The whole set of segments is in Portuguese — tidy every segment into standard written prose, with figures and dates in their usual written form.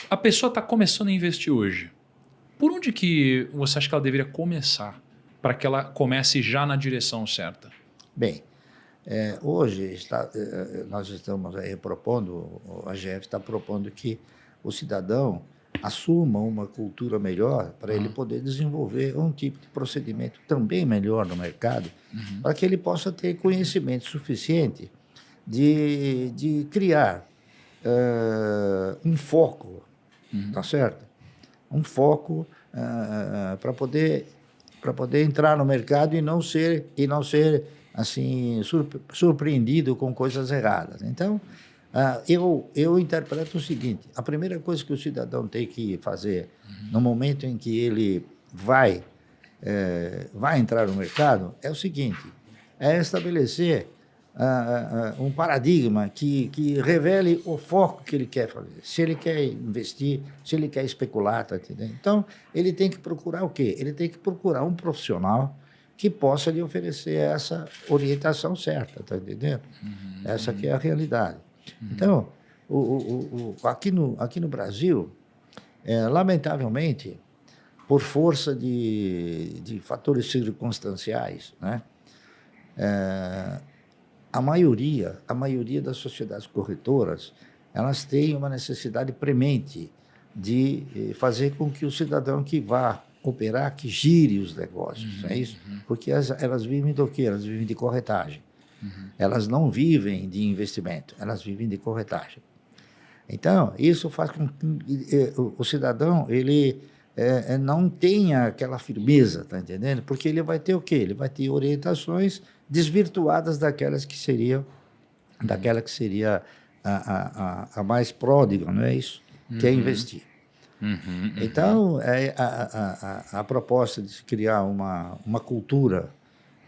A pessoa está começando a investir hoje. Por onde que você acha que ela deveria começar para que ela comece já na direção certa? Bem, hoje nós estamos aí propondo, a GF está propondo que o cidadão assuma uma cultura melhor para ele poder desenvolver um tipo de procedimento também melhor no mercado, para que ele possa ter conhecimento suficiente de criar um foco, tá certo? Um foco para poder entrar no mercado e não ser assim surpreendido com coisas erradas. Então, eu interpreto o seguinte: a primeira coisa que o cidadão tem que fazer no momento em que ele vai entrar no mercado é o seguinte: é estabelecer um paradigma que revele o foco que ele quer fazer. Se ele quer investir, se ele quer especular, tá entendendo? Então, ele tem que procurar o quê? Ele tem que procurar um profissional que possa lhe oferecer essa orientação certa, tá entendendo? Essa que é a realidade. Então, aqui no Brasil, lamentavelmente, por força de fatores circunstanciais, né? A maioria das sociedades corretoras, elas têm uma necessidade premente de fazer com que o cidadão que vá operar, que gire os negócios, não é isso? Porque elas vivem do quê? Elas vivem de corretagem. Elas não vivem de investimento, elas vivem de corretagem. Então, isso faz com que o cidadão, ele não tenha aquela firmeza, tá entendendo? Porque ele vai ter o quê? Ele vai ter orientações desvirtuadas daquela que seria a mais pródiga, não é isso? Que é investir. Então, a proposta de se criar uma cultura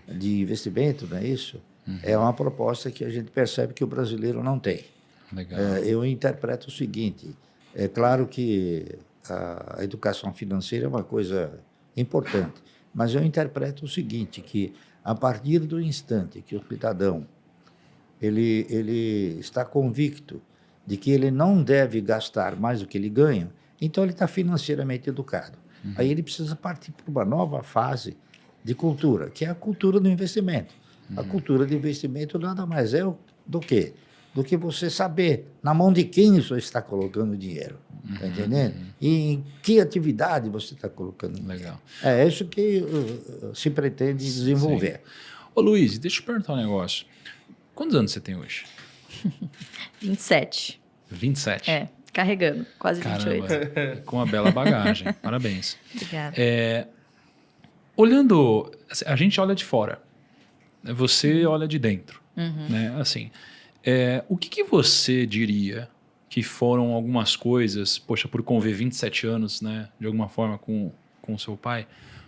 de investimento, não é isso? É uma proposta que a gente percebe que o brasileiro não tem. Legal. Eu interpreto o seguinte: é claro que a educação financeira é uma coisa importante, mas eu interpreto o seguinte, que a partir do instante que o cidadão ele está convicto de que ele não deve gastar mais do que ele ganha, então ele está financeiramente educado. Aí ele precisa partir para uma nova fase de cultura, que é a cultura do investimento. A cultura do investimento nada mais é do que você saber na mão de quem você está colocando o dinheiro, tá entendendo? E em que atividade você está colocando o dinheiro. Legal. É isso que se pretende desenvolver. Sim. Ô Luiz, deixa eu te perguntar um negócio. Quantos anos você tem hoje? 27. 27? É, carregando, quase Caramba, 28. com uma bela bagagem. Parabéns. Obrigada. Olhando, a gente olha de fora, você olha de dentro, né? Assim, o que você diria que foram algumas coisas, poxa, por conviver 27 anos, né, de alguma forma com o seu pai,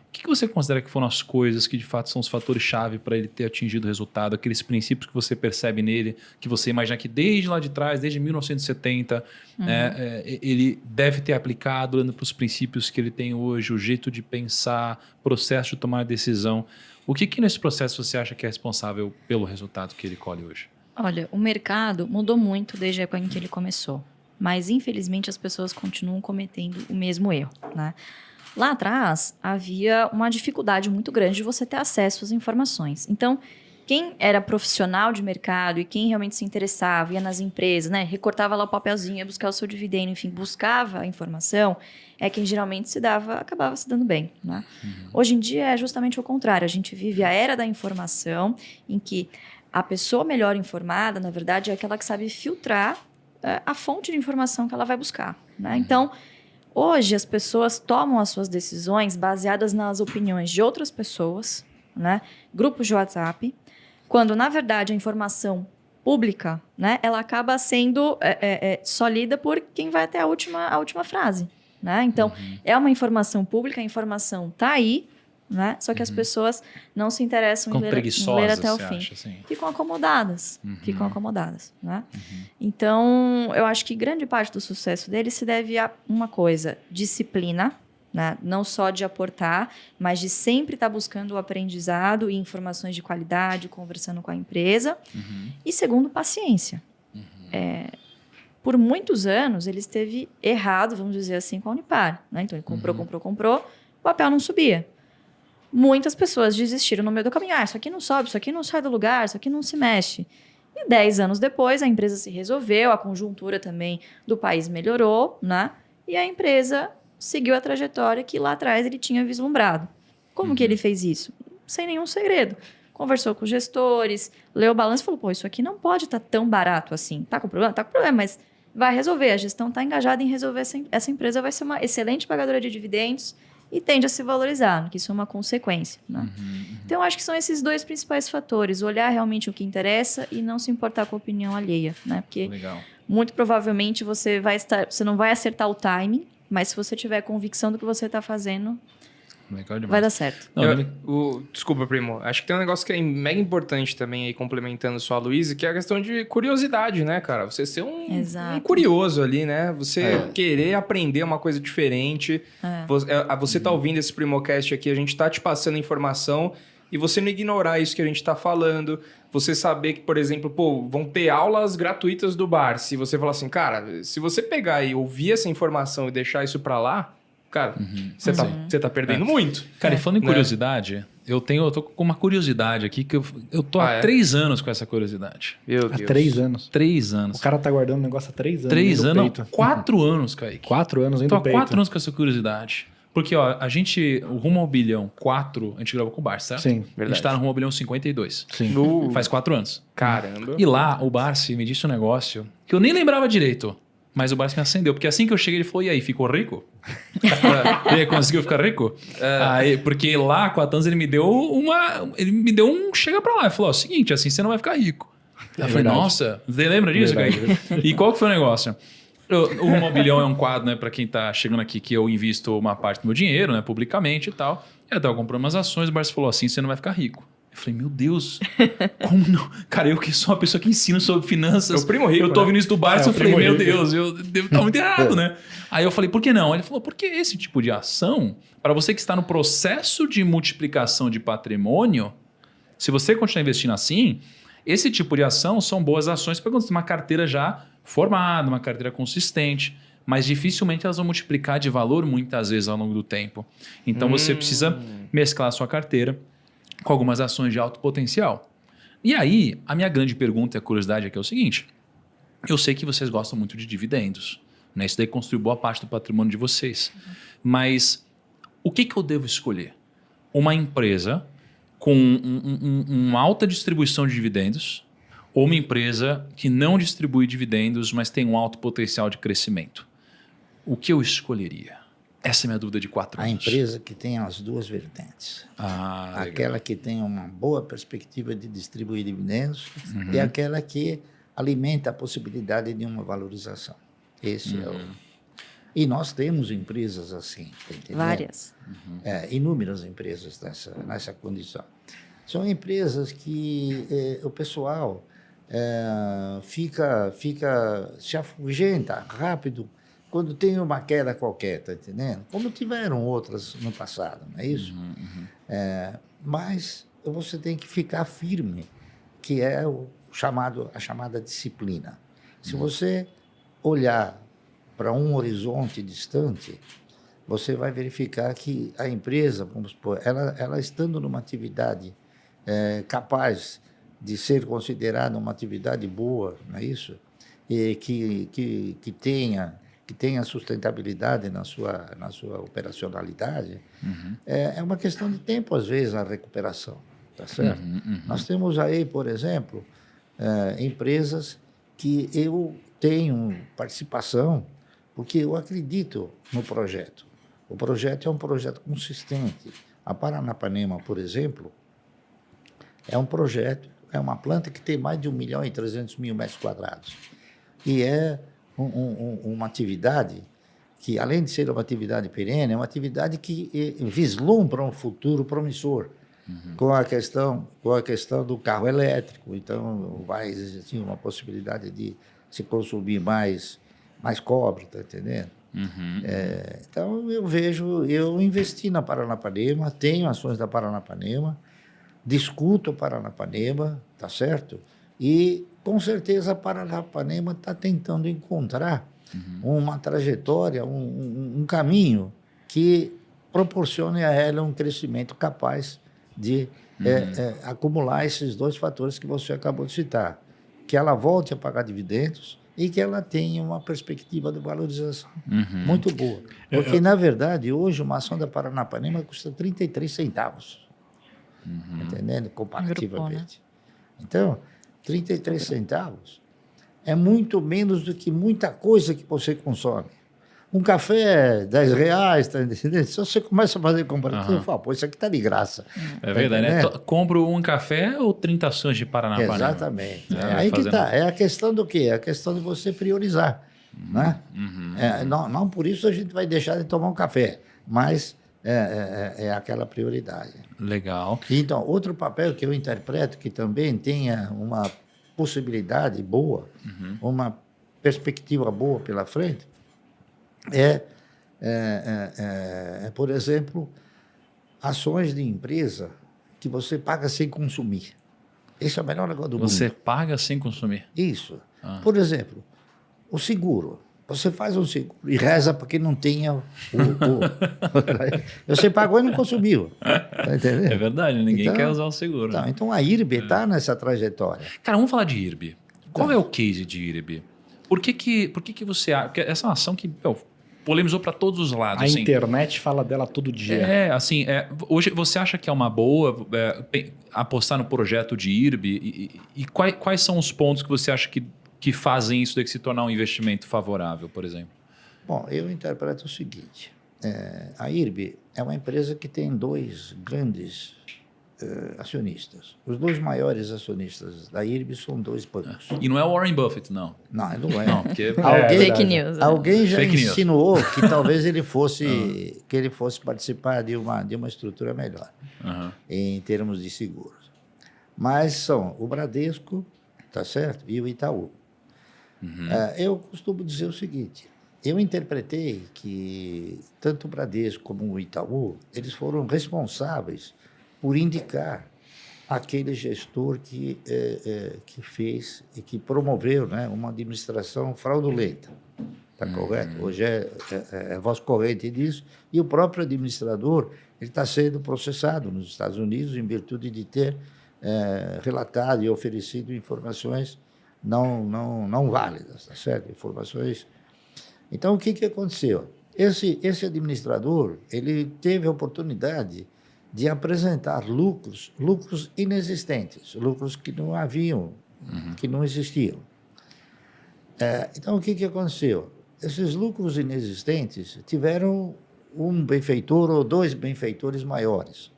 o que você considera que foram as coisas que de fato são os fatores-chave para ele ter atingido o resultado, aqueles princípios que você percebe nele, que você imagina que desde lá de trás, desde 1970, né, ele deve ter aplicado, olhando para os princípios que ele tem hoje, o jeito de pensar, processo de tomar decisão. O que nesse processo você acha que é responsável pelo resultado que ele colhe hoje? Olha, o mercado mudou muito desde a época em que ele começou, mas infelizmente as pessoas continuam cometendo o mesmo erro, né? Lá atrás, havia uma dificuldade muito grande de você ter acesso às informações. Então, quem era profissional de mercado e quem realmente se interessava, ia nas empresas, né, recortava lá o papelzinho, ia buscar o seu dividendo, enfim, buscava a informação, é quem geralmente acabava se dando bem, né? Hoje em dia é justamente o contrário. A gente vive a era da informação, em que a pessoa melhor informada, na verdade, é aquela que sabe filtrar a fonte de informação que ela vai buscar, né? Então, hoje, as pessoas tomam as suas decisões baseadas nas opiniões de outras pessoas, né? Grupos de WhatsApp, quando, na verdade, a informação pública, né, ela acaba sendo só lida por quem vai até a última frase, né? Então, é uma informação pública, a informação está aí, né? Só que as pessoas não se interessam em ler até o fim. Acha, assim? Ficam acomodadas, né? Então, eu acho que grande parte do sucesso dele se deve a uma coisa: disciplina, né? Não só de aportar, mas de sempre estar buscando o aprendizado e informações de qualidade, conversando com a empresa. E segundo, paciência. Por muitos anos, ele esteve errado, vamos dizer assim, com a Unipar. Né? Então, ele comprou, o papel não subia. Muitas pessoas desistiram no meio do caminho. Isso aqui não sobe, isso aqui não sai do lugar, isso aqui não se mexe. E 10 anos depois, a empresa se resolveu, a conjuntura também do país melhorou, né? E a empresa seguiu a trajetória que lá atrás ele tinha vislumbrado. Como que ele fez isso? Sem nenhum segredo. Conversou com os gestores, leu o balanço e falou, pô, isso aqui não pode estar tão barato assim. Tá com problema? Tá com problema, mas vai resolver. A gestão está engajada em resolver. Essa empresa vai ser uma excelente pagadora de dividendos e tende a se valorizar, que isso é uma consequência. Né? Então, acho que são esses 2 principais fatores. Olhar realmente o que interessa e não se importar com a opinião alheia. Né? Porque muito provavelmente você não vai acertar o timing, mas se você tiver convicção do que você está fazendo, vai dar certo. Desculpa, primo. Acho que tem um negócio que é mega importante também, aí, complementando só a Luísa, que é a questão de curiosidade, né, cara? Você ser um curioso ali, né? Você querer aprender uma coisa diferente. Você tá ouvindo esse Primocast aqui, a gente tá te passando informação e você não ignorar isso que a gente tá falando. Você saber que, por exemplo, vão ter aulas gratuitas do bar. Se você falar assim, cara, se você pegar e ouvir essa informação e deixar isso pra lá, cara, você tá perdendo muito. Cara, e falando em curiosidade, eu tô com uma curiosidade aqui, que eu tô há 3 anos com essa curiosidade. Meu Deus. Há 3 anos. 3 anos. O cara tá guardando o negócio há 3 anos. 3 anos? Não, 4 anos, Kaique. 4 anos ainda Tô do há peito. 4 anos com essa curiosidade. Porque, ó, o Rumo ao Bilhão 4, a gente gravou com o Barsi, certo? Sim, A gente tá no Rumo ao Bilhão 52. Sim. Faz 4 anos. Caramba. E lá, o Barsi me disse um negócio que eu nem lembrava direito. Mas o Barsi me acendeu. Porque assim que eu cheguei, ele falou, e aí, ficou rico? E aí, conseguiu ficar rico? Aí, porque lá, com a Tanza, ele me deu um chega pra lá. Ele falou, ó, seguinte, assim você não vai ficar rico. Eu falei, nossa, você lembra disso, cara? E qual que foi o negócio? O Rumo ao Bilhão é um quadro, né, para quem tá chegando aqui, que eu invisto uma parte do meu dinheiro, né, publicamente e tal. Eu tava comprando umas ações, o Barsi falou assim, você não vai ficar rico. Eu falei, meu Deus, como não? Cara, eu que sou uma pessoa que ensino sobre finanças. É o primo rico, eu tô ouvindo isso do Barsi, eu falei, meu rico. Deus, eu devo estar muito errado, né? Aí eu falei, por que não? Ele falou, porque esse tipo de ação, para você que está no processo de multiplicação de patrimônio, se você continuar investindo assim, esse tipo de ação são boas ações para uma carteira já formada, uma carteira consistente, mas dificilmente elas vão multiplicar de valor muitas vezes ao longo do tempo. Então você precisa mesclar a sua carteira com algumas ações de alto potencial. E aí, a minha grande pergunta e a curiosidade aqui é o seguinte, eu sei que vocês gostam muito de dividendos, né? Isso daí construiu boa parte do patrimônio de vocês, mas o que eu devo escolher? Uma empresa com uma alta distribuição de dividendos ou uma empresa que não distribui dividendos, mas tem um alto potencial de crescimento? O que eu escolheria? Essa é a minha dúvida de 4 anos. A empresa que tem as 2 vertentes. Aquela que tem uma boa perspectiva de distribuir dividendos e aquela que alimenta a possibilidade de uma valorização. Esse é o... E nós temos empresas assim, tá entendendo? Várias. Inúmeras empresas nessa condição. São empresas que o pessoal se afugenta rápido quando tem uma queda qualquer, tá entendendo? Como tiveram outras no passado, não é isso? Mas você tem que ficar firme, que é a chamada disciplina. Se você olhar para um horizonte distante, você vai verificar que a empresa, vamos supor, ela estando numa atividade capaz de ser considerada uma atividade boa, não é isso? E que tenha sustentabilidade na sua operacionalidade, é uma questão de tempo, às vezes, a recuperação, tá certo? Nós temos aí, por exemplo, empresas que eu tenho participação, porque eu acredito no projeto. O projeto é um projeto consistente. A Paranapanema, por exemplo, é um projeto, é uma planta que tem mais de 1.300.000 metros quadrados. E é uma atividade que, além de ser uma atividade perene, é uma atividade que vislumbra um futuro promissor, com a questão do carro elétrico. Então, vai existir uma possibilidade de se consumir mais cobre, está entendendo? Então, eu investi na Paranapanema, tenho ações da Paranapanema, discuto a Paranapanema, tá certo? E, com certeza, a Paranapanema está tentando encontrar uma trajetória, um caminho que proporcione a ela um crescimento capaz de acumular esses dois fatores que você acabou de citar. Que ela volte a pagar dividendos e que ela tenha uma perspectiva de valorização muito boa. Porque, na verdade, hoje uma ação da Paranapanema custa 33 centavos. Entendendo? Comparativamente. Então, 33 centavos é muito menos do que muita coisa que você consome. Um café, 10 reais, tá entendendo? Se você começa a fazer comparativo, fala, pô, isso aqui tá de graça. É verdade, né? Compro um café ou 30 ações de Paranapanema? Exatamente. Aí que tá. É a questão do quê? É a questão de você priorizar. Né? Não por isso a gente vai deixar de tomar um café, mas é aquela prioridade. Legal. Então, outro papel que eu interpreto que também tenha uma possibilidade boa, uma perspectiva boa pela frente, por exemplo, ações de empresa que você paga sem consumir. Esse é o melhor negócio do mundo. Você paga sem consumir? Isso. Por exemplo, o seguro. Você faz um seguro e reza para que não tenha Você pagou e não consumiu. Tá entendendo? É verdade, ninguém quer usar o seguro. Então a IRB está nessa trajetória. Cara, vamos falar de IRB. Qual é o case de IRB? Por que você acha? Porque essa é uma ação que polemizou para todos os lados. A assim. internet fala dela todo dia. Hoje você acha que é uma boa apostar no projeto de IRB? E quais são os pontos que você acha que fazem isso daqui se tornar um investimento favorável, por exemplo? Bom, eu interpreto o seguinte. A IRB é uma empresa que tem dois grandes acionistas. Os dois maiores acionistas da IRB são dois bancos. E não é o Warren Buffett, não? Não é. Não, porque... Fake news. Alguém já Fake insinuou que talvez ele fosse, que ele fosse participar de uma estrutura melhor em termos de seguros. Mas são o Bradesco, tá certo? E o Itaú. Eu costumo dizer o seguinte, eu interpretei que tanto o Bradesco como o Itaú, eles foram responsáveis por indicar aquele gestor que fez e que promoveu, né, uma administração fraudulenta. Está correto? Hoje é voz corrente disso. E o próprio administrador está sendo processado nos Estados Unidos em virtude de ter relatado e oferecido informações não válidas, tá certo? Informações. Então, o que aconteceu? Esse administrador, ele teve a oportunidade de apresentar lucros inexistentes, lucros que não haviam, que não existiam. Então, o que aconteceu? Esses lucros inexistentes tiveram um benfeitor ou dois benfeitores maiores.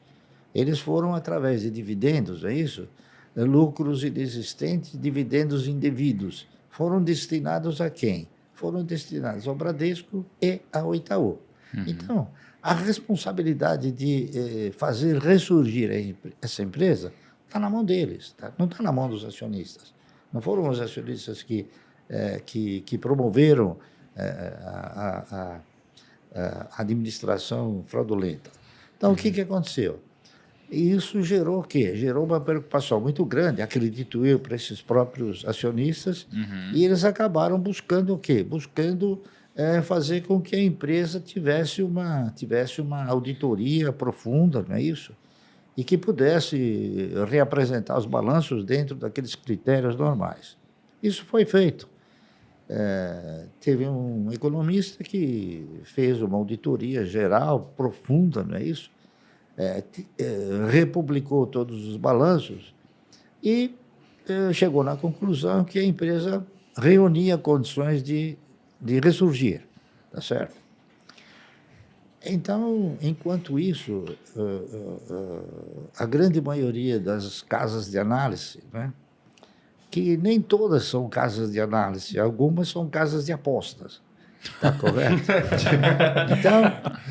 Eles foram através de dividendos, é isso? Lucros inexistentes, dividendos indevidos. Foram destinados a quem? Foram destinados ao Bradesco e ao Itaú. Então, a responsabilidade de fazer ressurgir essa empresa está na mão deles, tá? Não está na mão dos acionistas. Não foram os acionistas que promoveram a administração fraudulenta. Então, o que aconteceu? E isso gerou o quê? Gerou uma preocupação muito grande, acredito eu, para esses próprios acionistas, e eles acabaram buscando o quê? Buscando fazer com que a empresa tivesse uma auditoria profunda, não é isso? E que pudesse reapresentar os balanços dentro daqueles critérios normais. Isso foi feito. Teve um economista que fez uma auditoria geral, profunda, não é isso? Republicou todos os balanços e chegou na conclusão que a empresa reunia condições de ressurgir, tá certo? Então, enquanto isso, a grande maioria das casas de análise, né, que nem todas são casas de análise, algumas são casas de apostas, tá correto? Então,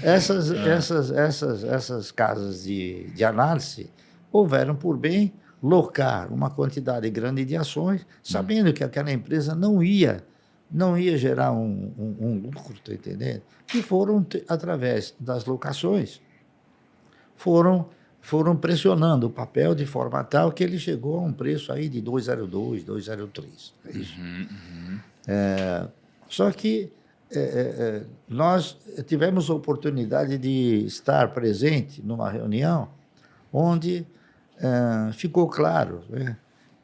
essas casas de análise houveram por bem locar uma quantidade grande de ações, sabendo que aquela empresa não ia gerar um lucro, tá entendendo? E foram, através das locações, foram foram pressionando o papel de forma tal que ele chegou a um preço aí de 2,02, 2,03. É isso. Só que nós tivemos a oportunidade de estar presente numa reunião onde ficou claro, né,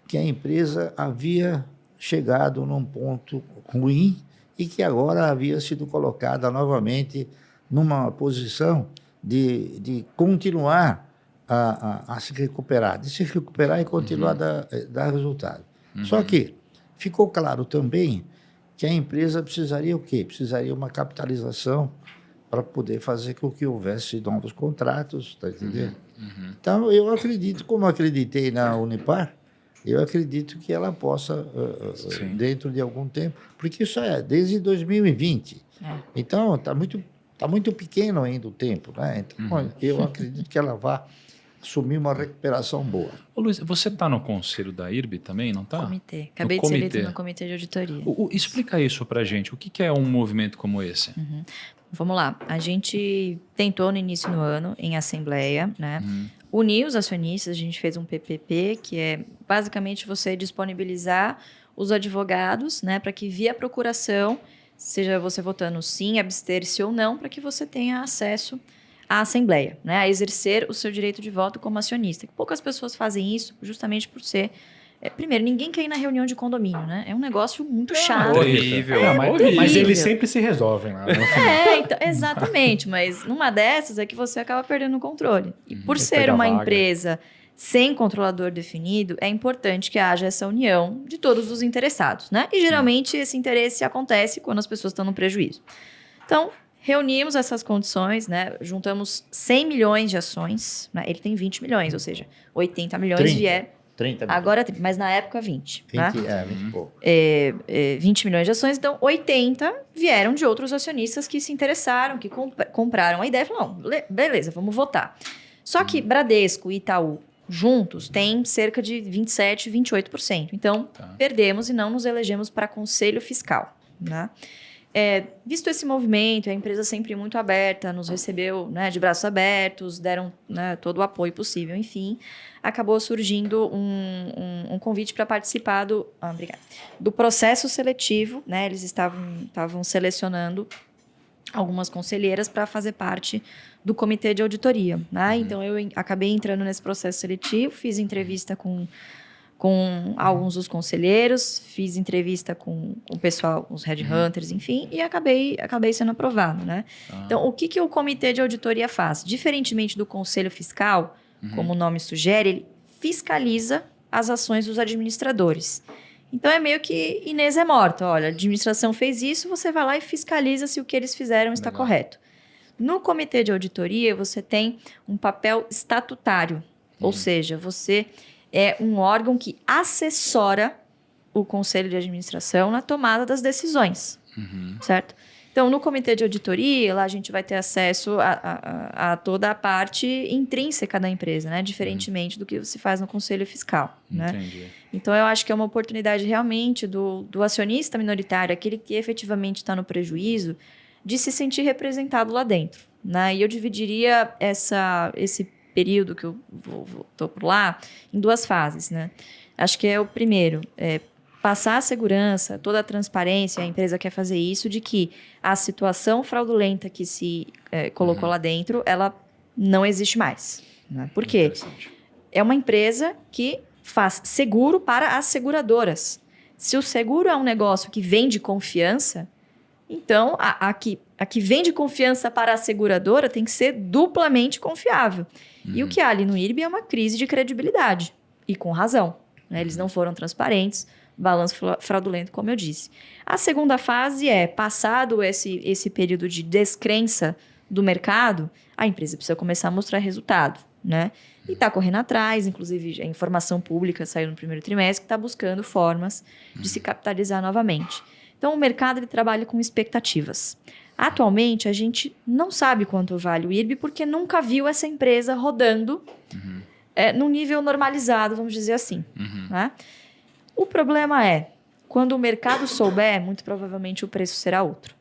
que a empresa havia chegado num ponto ruim e que agora havia sido colocada novamente numa posição de continuar a se recuperar, e continuar a dar resultado. Só que ficou claro também que a empresa precisaria o quê? Precisaria uma capitalização para poder fazer com que houvesse novos contratos, está entendendo? Então, eu acredito, como eu acreditei na Unipar, eu acredito que ela possa, dentro de algum tempo, porque isso é desde 2020. Então, está muito pequeno ainda o tempo, né? Então, eu acredito que ela vai assumir uma recuperação boa. Ô, Luiz, você está no conselho da IRB também, não está? Comitê. Acabei de ser eleito no comitê de auditoria. Explica isso para a gente. O que é um movimento como esse? Vamos lá. A gente tentou no início do ano, em assembleia, né? Unir os acionistas, a gente fez um PPP, que é basicamente você disponibilizar os advogados, né, para que via procuração, seja você votando sim, abster-se ou não, para que você tenha acesso à assembleia, né, a exercer o seu direito de voto como acionista. Poucas pessoas fazem isso justamente por ser... primeiro, ninguém quer ir na reunião de condomínio, né? É um negócio muito chato. Horrível. Mas eles sempre se resolvem lá. Então, exatamente. Mas numa dessas é que você acaba perdendo o controle. E por ser uma empresa sem controlador definido, é importante que haja essa união de todos os interessados, né? E geralmente esse interesse acontece quando as pessoas estão no prejuízo. Então, reunimos essas condições, né? Juntamos 100 milhões de ações, né? Ele tem 20 milhões, ou seja, 80 milhões vieram. 30 milhões. Agora, mas na época 20. 20, né? 20 e pouco. 20 milhões de ações, então 80 vieram de outros acionistas que se interessaram, que compraram a ideia e falaram, não, beleza, vamos votar. Só que Bradesco e Itaú juntos têm cerca de 27%, 28%. Então, perdemos e não nos elegemos para conselho fiscal, né? Visto esse movimento, a empresa sempre muito aberta, nos recebeu, né, de braços abertos, deram, né, todo o apoio possível, enfim, acabou surgindo um convite para participar do processo seletivo, né, eles estavam selecionando algumas conselheiras para fazer parte do comitê de auditoria, né? Então, eu acabei entrando nesse processo seletivo, fiz entrevista com alguns dos conselheiros, fiz entrevista com o pessoal, os headhunters, enfim, e acabei sendo aprovado, né? Então, o que o comitê de auditoria faz? Diferentemente do conselho fiscal, como o nome sugere, ele fiscaliza as ações dos administradores. Então, é meio que Inês é morta. Olha, a administração fez isso, você vai lá e fiscaliza se o que eles fizeram está correto. No comitê de auditoria, você tem um papel estatutário, ou seja, você é um órgão que assessora o conselho de administração na tomada das decisões, certo? Então, no comitê de auditoria, lá a gente vai ter acesso a toda a parte intrínseca da empresa, né? Diferentemente do que se faz no conselho fiscal, né? Entendi. Então, eu acho que é uma oportunidade realmente do acionista minoritário, aquele que efetivamente está no prejuízo, de se sentir representado lá dentro, né? E eu dividiria esse período que eu estou por lá em duas fases, né? Acho que é o primeiro, passar a segurança, toda a transparência, a empresa quer fazer isso, de que a situação fraudulenta que se colocou lá dentro, ela não existe mais, né? Por quê? É uma empresa que faz seguro para as seguradoras. Se o seguro é um negócio que vende confiança, então a que vende confiança para a seguradora tem que ser duplamente confiável. E o que há ali no IRB é uma crise de credibilidade, e com razão, né? Eles não foram transparentes, balanço fraudulento, como eu disse. A segunda fase é, passado esse período de descrença do mercado, a empresa precisa começar a mostrar resultado, né? E está correndo atrás, inclusive a informação pública saiu no primeiro trimestre, que está buscando formas de se capitalizar novamente. Então, o mercado ele trabalha com expectativas. Atualmente, a gente não sabe quanto vale o IRB, porque nunca viu essa empresa rodando num nível normalizado, vamos dizer assim, né? O problema é, quando o mercado souber, muito provavelmente o preço será outro.